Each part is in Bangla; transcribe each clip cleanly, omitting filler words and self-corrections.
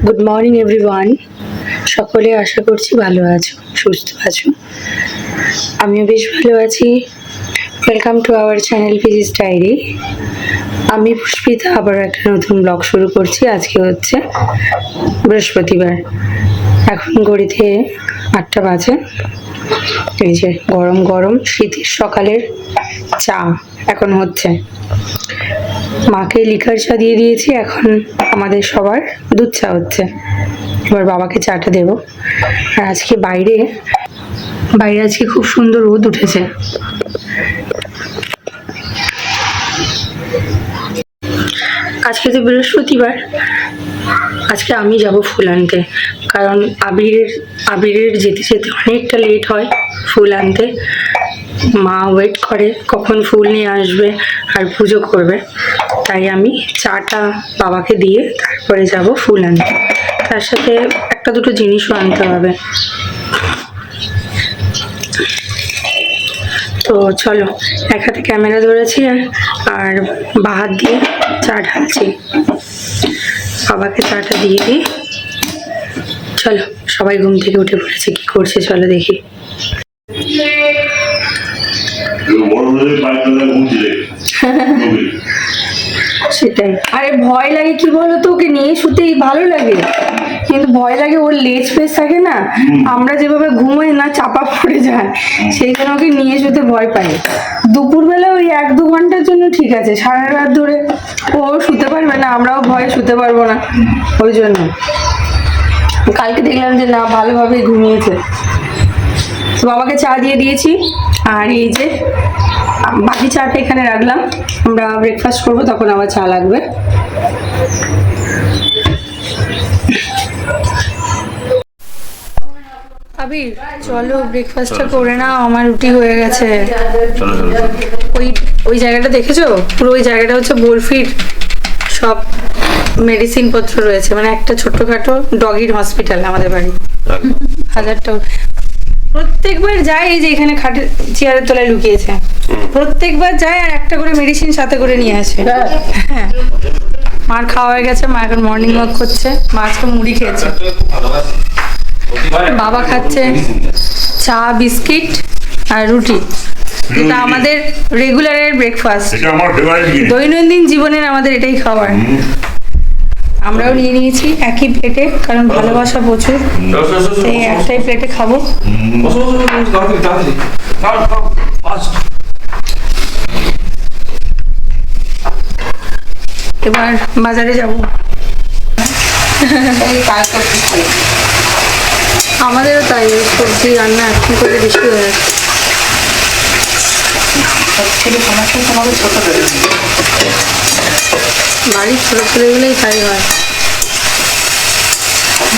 Good morning everyone. সকলে আশা করছি ভালো আছো, সুস্থ আছো। আমিও বেশ ভালো আছি। ওয়েলকাম টু আওয়ার চ্যানেল পিজিস ডায়েরি। আমি পুষ্পিতা আবার একটা নতুন ব্লগ শুরু করছি। আজকে হচ্ছে বৃহস্পতিবার। এখন ঘড়িতে 8টা বাজে। এই যে গরম গরম শীতের সকালের চা এখন হচ্ছে। মাকে লিকার চা দিয়ে দিয়েছি, এখন আমাদের সবার দুধ চা হচ্ছে। এবার বাবাকে চাটা দেবো। আর আজকে বাইরে আজকে খুব সুন্দর রোদ উঠেছে। আজকে তো বৃহস্পতিবার। আজকে আমি যাব ফুল আনতে, কারণ আবিরের যেতে যেতে অনেকটা লেট হয় ফুল আনতে। মা ওয়েট করে কখন ফুল নিয়ে আসবে আর পুজো করবে, তাই আমি চাটা বাবাকে দিয়ে তারপরে যাব ফুল আনতে। তার সাথে একটা দুটো জিনিসও আনতে হবে। তো চলো, এক হাতে ক্যামেরা ধরেছি আর বা হাত দিয়ে চা ঢালছি। বাবাকে চাটা দিয়ে দিই। চলো, সবাই ঘুম থেকে উঠে পড়েছে, কি করছে চলো দেখি। সেটাই। আরে ভয় লাগে কি বলতো, ওকে নিয়ে শুতেই ভালো লাগে, কিন্তু ভয় লাগে ওর লেজ ফেস থাকে না, আমরা যেভাবে ঘুমোই না চাপা পড়ে যায়, সেই জন্য ওকে নিয়ে শুতে ভয় পাই। দুপুরবেলা ওই 1-2 ঘন্টার জন্য ঠিক আছে, সারা রাত ধরে ও শুতে পারবে না, আমরাও ভয়ে শুতে পারবো না। ওই জন্য কালকে দেখলাম যে না, ভালোভাবে ঘুমিয়েছে। বাবাকে চা দিয়ে দিয়েছি, আর এই যে বাকি চাটা এখানে রাখলাম। আমরা ব্রেকফাস্ট করবো, তখন আবার চা লাগবে। আবির চলো ব্রেকফাস্টটা করে নাও, আমার রুটি হয়ে গেছে। ওই জায়গাটা দেখেছো? পুরো ওই জায়গাটা হচ্ছে বরফির সব মেডিসিন পত্র রয়েছে, মানে একটা ছোট্টখাটো ডগির হসপিটাল আমাদের বাড়ি। হাজারটা প্রত্যেকবার যায়, এই যে এখানে খাটের চেয়ারের তলায় লুকিয়েছে, প্রত্যেকবার যায় আর একটা করে মেডিসিন সাথে করে নিয়ে আসে। হ্যাঁ, মার খাওয়া হয়ে গেছে, মা এখন মর্নিং ওয়াক করছে। মা আজকে মুড়ি খেয়েছে, বাবা খাচ্ছে চা, বিস্কিট আর রুটি, যেটা আমাদের রেগুলারের ব্রেকফাস্ট, দৈনন্দিন জীবনের আমাদের এটাই খাবার। আমরাও নিয়ে নিয়েছি একই প্লেটে, কারণ ভালোবাসা প্রচুর, তাই একটাই প্লেটে খাবো। এবার বাজারে যাব। আমাদেরও তাই, সবজি রান্না এখন করে বেশি হয়ে যাচ্ছে। বাড়ির ছোট ছেলেগুলোই তাই হয়।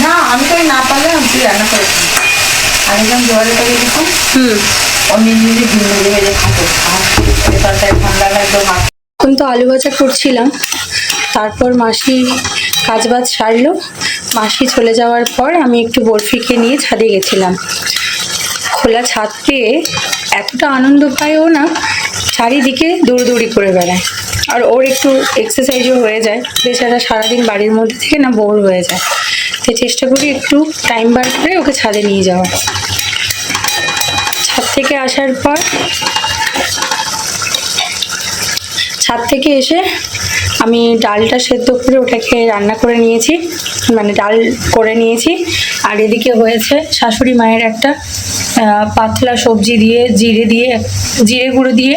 না, আমি তো না পারলে আমি রান্না করেছি। আমি যখন জোয়ারে করে দিতাম, অনেক মিনিট ভেজে খাতো। আর ঠান্ডা লাগতো। এখন তো আলু ভাজা করছিলাম, তারপর মাসি কাজবাজ সারলো। মাসি চলে যাওয়ার পর আমি একটু বরফিকে নিয়ে ছাদে গেছিলাম। খোলা ছাদ পেয়ে এতটা আনন্দ পায় ও না, চারিদিকে দৌড়দৌড়ি করে বেড়ায়। আর ওর একটু এক্সারসাইজও হয়ে যায়, বেচারা সারাদিন বাড়ির মধ্যে থেকে না বোর হয়ে যায়। তাই চেষ্টা করি একটু টাইম বার করে ওকে ছাদে নিয়ে যাওয়া। ছাদ থেকে আসার পর ছাদ থেকে এসে আমি ডালটা সেদ্ধ করে ওটাকে রান্না করে নিয়েছি, মানে ডাল করে নিয়েছি। আর এদিকে হয়েছে শাশুড়ি মায়ের একটা পাতলা সবজি দিয়ে জিরে গুঁড়ো দিয়ে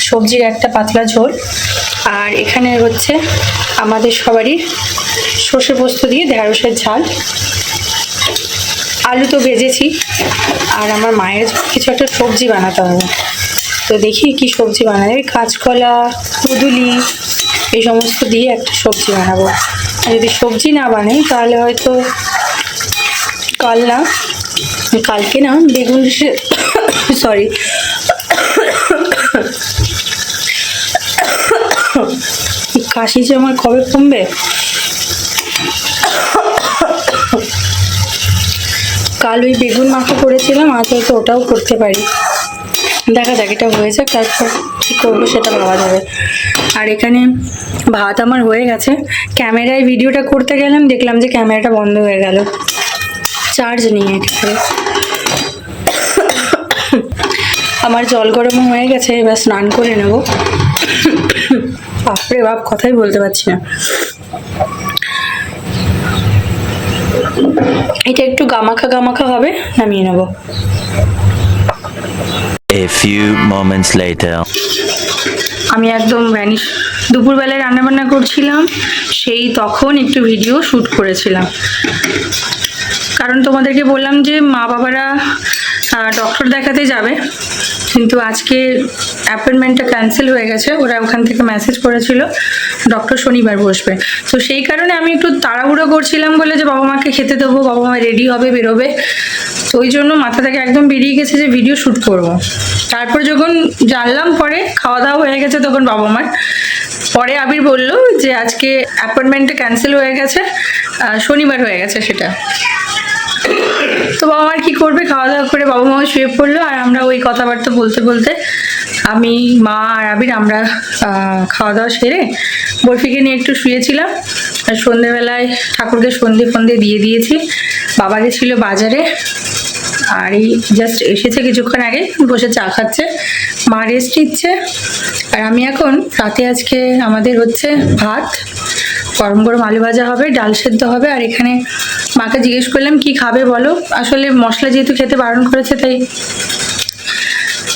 সবজির একটা পাতলা ঝোল। আর এখানে হচ্ছে আমাদের সবারই সর্ষে পোস্ত দিয়ে ঢেঁড়সের ঝাল। আলু তো ভেজেছি, আর আমার মায়ের কিছু একটা সবজি বানাতে হবে। তো দেখি কি সবজি বানাবে। কাঁচকলা, কুঁদুলি এই সমস্ত দিয়ে একটা সবজি বানাবো। আর যদি সবজি না বানাই তাহলে হয়তো কালকে না বেগুন সরি কাশি যে আমার কবে কমবে। কাল ওই বেগুন মাখা করেছিলাম, আজ হয়তো ওটাও করতে পারি। দেখা যাক, এটা হয়ে যাক, তারপর কি করবো সেটা ভাবা যাবে। আর এখানে ভাত আমার হয়ে গেছে, ক্যামেরায় ভিডিওটা করতে গেলাম, দেখলাম যে ক্যামেরাটা বন্ধ হয়ে গেল, চার্জ নেই একেবারে। আমার জল গরম হয়ে গেছে, এবার স্নান করে নেব। বাপরে বাপ, কথাই বলতে পারছি না। এটা একটু গামাখা গামাখা হবে, নামিয়ে নেব। A few moments later. আমি একদম দুপুরবেলায় রান্নাবান্না করছিলাম, সেই তখন একটু ভিডিও শ্যুট করেছিলাম। কারণ তোমাদেরকে বললাম যে মা বাবারা ডক্টর দেখাতে যাবে, কিন্তু আজকে অ্যাপয়েন্টমেন্টটা ক্যান্সেল হয়ে গেছে। ওরা ওখান থেকে মেসেজ করেছিল ডক্টর শনিবার বসবে, তো সেই কারণে আমি একটু তাড়াহুড়ো করছিলাম বলে যে বাবা মাকে খেতে দেবো, বাবা মা রেডি হবে, বেরোবে, তো ওই জন্য মাথা থেকে একদম বেরিয়ে গেছে যে ভিডিও শ্যুট করব। তারপর যখন জানলাম পরে খাওয়া দাওয়া হয়ে গেছে, তখন বাবা মার পরে আবির বললো যে আজকে অ্যাপয়েন্টমেন্টটা ক্যান্সেল হয়ে গেছে, শনিবার হয়ে গেছে সেটা। তো বাবা মার কী করবে, খাওয়া দাওয়া করে বাবা মাও শুয়ে পড়লো, আর আমরা ওই কথাবার্তা বলতে বলতে আমি, মা আর আবির আমরা খাওয়া দাওয়া সেরে বরফিকে নিয়ে একটু শুয়েছিলাম। আর সন্ধ্যেবেলায় ঠাকুরকে সন্ধে দিয়ে দিয়েছি। বাবা গেছিল বাজারে, আর এই জাস্ট এসেছে কিছুক্ষণ আগে, বসে চা খাচ্ছে, মা রেস্ট নিচ্ছে। আর আমি এখন রাতে আজকে আমাদের হচ্ছে ভাত, গরম গরম আলু ভাজা হবে, ডাল সেদ্ধ হবে। আর এখানে মাকে জিজ্ঞেস করলাম কি খাবে বলো, আসলে মশলা যেহেতু খেতে বারণ করেছে, তাই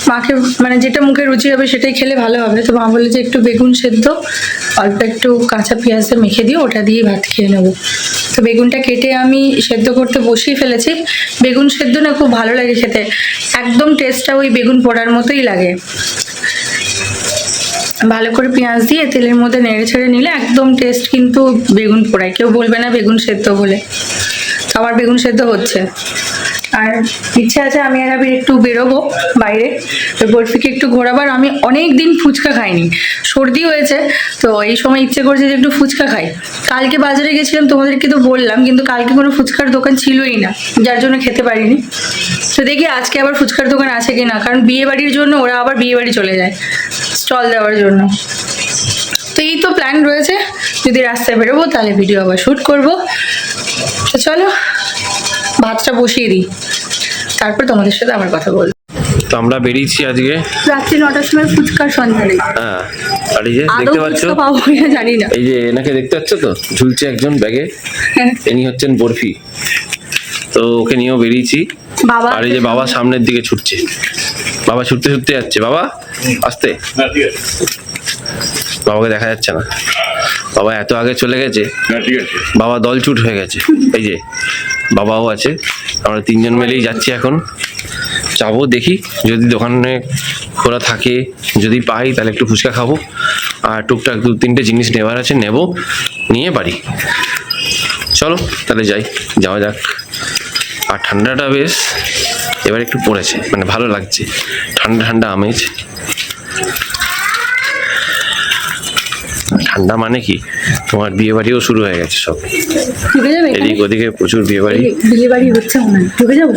মাকে মানে যেটা মুখে রুচি হবে সেটাই খেলে ভালো হবে। তো মা বলে যে একটু বেগুন সেদ্ধ, অল্প একটু কাঁচা পেঁয়াজটা মেখে দিও, ওটা দিয়ে ভাত খেয়ে নেবো। তো বেগুনটা কেটে আমি সেদ্ধ করতে বসিয়ে ফেলেছি। বেগুন সেদ্ধ না খুব ভালো লাগে খেতে, একদম টেস্টটা ওই বেগুন পোড়ার মতোই লাগে। ভালো করে পেঁয়াজ দিয়ে তেলের মধ্যে নেড়ে ছেড়ে নিলে একদম টেস্ট কিন্তু বেগুন পোড়ায়, কেউ বলবে না বেগুন সেদ্ধ বলে। তো আমার বেগুন সেদ্ধ হচ্ছে। আর ইচ্ছে আছে আমি আর আবির একটু বেরোবো বাইরে, বরফিকে একটু ঘোরাবার। আমি অনেক দিন ফুচকা খাইনি, সর্দি হয়েছে, তো এই সময় ইচ্ছে করছে যে একটু ফুচকা খাই। কালকে বাজারে গেছিলাম, তোমাদেরকে তো বললাম, কিন্তু কালকে কোনো ফুচকার দোকান ছিলই না, যার জন্য খেতে পারিনি। তো দেখি আজকে আবার ফুচকার দোকান আছে কি না, কারণ বিয়ে বাড়ির জন্য ওরা আবার বিয়ে বাড়ি চলে যায় স্টল দেওয়ার জন্য। তো এই তো প্ল্যান রয়েছে, যদি রাস্তায় বেরোবো তাহলে ভিডিও আবার শ্যুট করবো। তো চলো ভাতটা বসিয়ে দিই, তারপর তোমাদের সাথে আবার কথা বলবো। তো আমরা বেরিয়েছি আজকে রাত্রি 9টার সময় ফুচকার সন্ধানে। হ্যাঁ, আর এই যে দেখতে পাচ্ছ, পাবো কিনা জানি না। এই যে এনাকে দেখতে পাচ্ছ তো, ঝুলছে একজন ব্যাগে, ইনি হচ্ছেন বরফি। তো ওকে নিয়েও বেরিয়েছি। বাবা, আর এই যে বাবা সামনের দিকে ছুটছে, বাবা ছুটতে ছুটতে যাচ্ছে। বাবা আস্তে, বাবাকে দেখা যাচ্ছে না, বাবা এত আগে চলে গেছে, বাবা দলছুট হয়ে গেছে। এই যে বাবাও আছে, আমরা তিনজন মিলেই যাচ্ছি এখন। যাবো, দেখি যদি দোকানে খোলা থাকে, যদি পাই তাহলে একটু ফুচকা খাবো, আর টুকটাক 2-3টে জিনিস নেবার আছে, নেবো, নিয়ে বাড়ি। চলো তাহলে যাওয়া যাক। আর ঠান্ডাটা বেশ এবার একটু পড়েছে, মানে ভালো লাগছে, ঠান্ডা ঠান্ডা আমেজ। ঠান্ডা মানে কি, তোমার বিয়ে বাড়িও শুরু হয়ে গেছে সব, এদিক ওদিকে প্রচুর বিয়ে বাড়ি হচ্ছে, মনে হয় ঢুকে যাবো।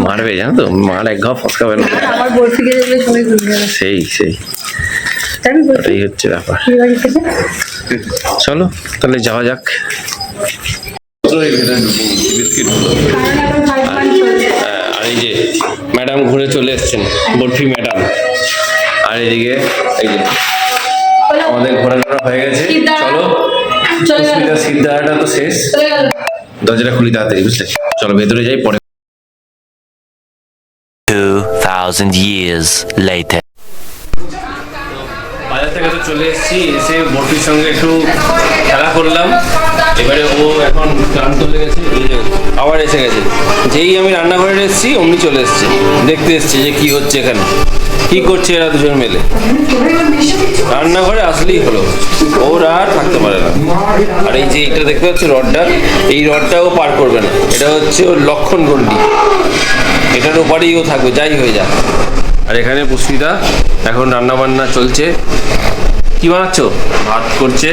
মারবে, জানো তো, মার এক ঘাও ফসকাবে না। আমার বরফিকে দেখলে সবাই ঘুরে যাবে। সেই এই হচ্ছে ব্যাপার। চলো তাহলে যাওয়া যাক। আর এই যে ম্যাডাম ঘুরে চলে এসছেন, বরফি ম্যাডাম। আর এদিকে এই যে আমাদের ঘোরাঘোরা হয়ে গেছে। চলো, সিদ্ধাটা তো শেষ, দরজাটা খুলি তাড়াতাড়ি, বুঝলে? চলো ভেতরে যাই, পরে 2000 years later. বাজার থেকে তো চলে এসেছি, এসে বরফির সঙ্গে একটু খেলা করলাম। এবারে ও এখন ক্লান্ত হয়ে গেছে, আবার এসে গেছে। যেই আমি রান্নাঘরে এসেছি অমনি চলে এসছে, দেখতে এসছে যে কি হচ্ছে এখানে, কি করছে এরা দুজন মিলে। রান্নাঘরে আসলেই হলো, ওরা আর থাকতে পারে না। আর এই যে এটা দেখতে পাচ্ছ রডটা, এই রডটাও পার করবে না, এটা হচ্ছে ওর লক্ষণ গণ্ডি, এটার ওপারেই ও থাকবে যাই হয়ে যাক। আর এখানে পুষ্পিতা এখন রান্না বান্না চলছে। কি বানাচ্ছ? ভাত করছে।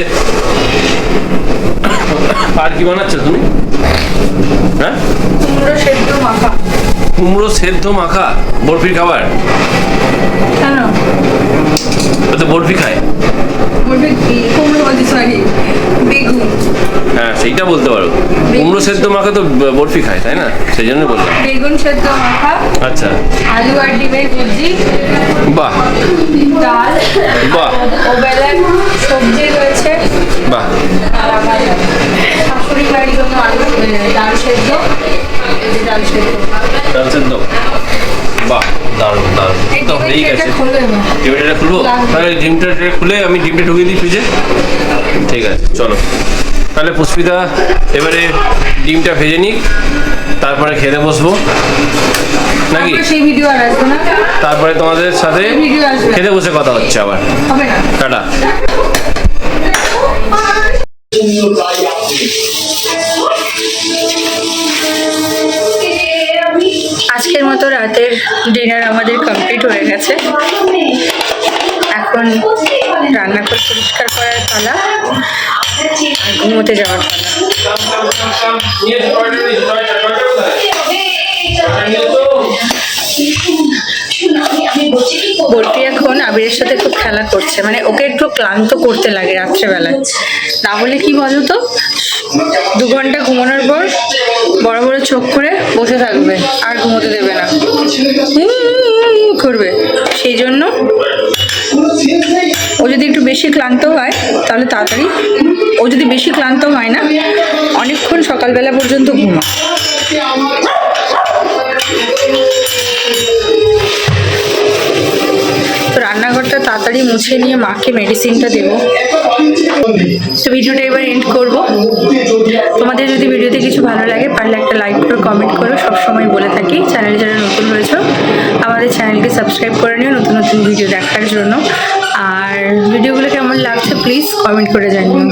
আর কি বানাচ্ছ তুমি? হ্যাঁ, কুমড়ো সেদ্ধ মাখা বরফির খাবার? কেন ও তো বরফি খায়। বলবে কি কুমড়ো বলছি, সরি বেগুন। হ্যাঁ সেইটা বলতে পারো, কুমড়ো সেদ্ধ মাখা তো বরফি খায় তাই না, সেই জন্য বললাম। বেগুন সেদ্ধ মাখা, আচ্ছা, আলু আর ডিমের ভুজি, বাহ ডাল, বাহ ওবেলার সবজি রয়েছে, বাহ। আর আমার শাশুড়ি বাড়ির জন্য আলু ডাল সেদ্ধ, এই যে ডাল সেদ্ধ। ডাল সেদ্ধ, বাহ দারুণ দারুণ। তো ঠিক আছে, ডিমটা খুলবো তাহলে, ডিমটা খুলে আমি ডিমটা ঢুকিয়ে দিই ফ্রিজে। ঠিক আছে চলো তাহলে পুষ্পিতা এবারে ডিমটা ভেজে নিক, তারপরে খেতে বসবো নাকি? তারপর সেই ভিডিও আর আসবে না, তারপরে তোমাদের সাথে ভিডিও আসবে খেতে বসে কথা হচ্ছে আবার। হবে না। টাটা। আজকের মতো রাতের ডিনার আমাদের কমপ্লিট হয়ে গেছে। এখন রান্নাঘর পরিষ্কার করার পালা আর ঘুমোতে যাওয়ার পালা। বলটি এখন আবিরের সাথে খুব খেলা করছে, মানে ওকে একটু ক্লান্ত করতে লাগে রাত্রেবেলায়। না হলে কি বলতো, 2 ঘন্টা ঘুমানোর পর বড় বড় চোখ করে বসে থাকবে আর ঘুমোতে দেবে না, করবে। সেই জন্য ও যদি একটু বেশি ক্লান্ত হয় তাহলে তাড়াতাড়ি, ও যদি বেশি ক্লান্ত হয় না অনেকক্ষণ সকালবেলা পর্যন্ত ঘুমা। তো রান্নাঘরটা তাড়াতাড়ি মুছে নিয়ে মাকে মেডিসিনটা দেবো। তো ভিডিওটা এবার এন্ড করব। তোমাদের যদি ভিডিওতে কিছু ভালো লাগে পারলে একটা লাইক করে কমেন্ট করো। সবসময় বলে থাকি চ্যানেলে যারা নতুন হয়েছো আমাদের চ্যানেলকে সাবস্ক্রাইব করে নিও নতুন নতুন ভিডিও দেখার জন্য। আর ভিডিওগুলো কেমন লাগছে প্লিজ কমেন্ট করে জানিও।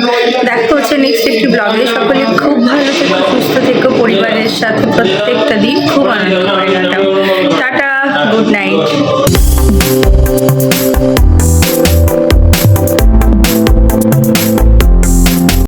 দেখা হচ্ছে নেক্সট একটি ব্লগে। সকলে খুব ভালো থেকো, সুস্থ থেকো, পরিবারের সাথে প্রত্যেকটা দিন খুব আনন্দ করে কাটাও। Tata, good night.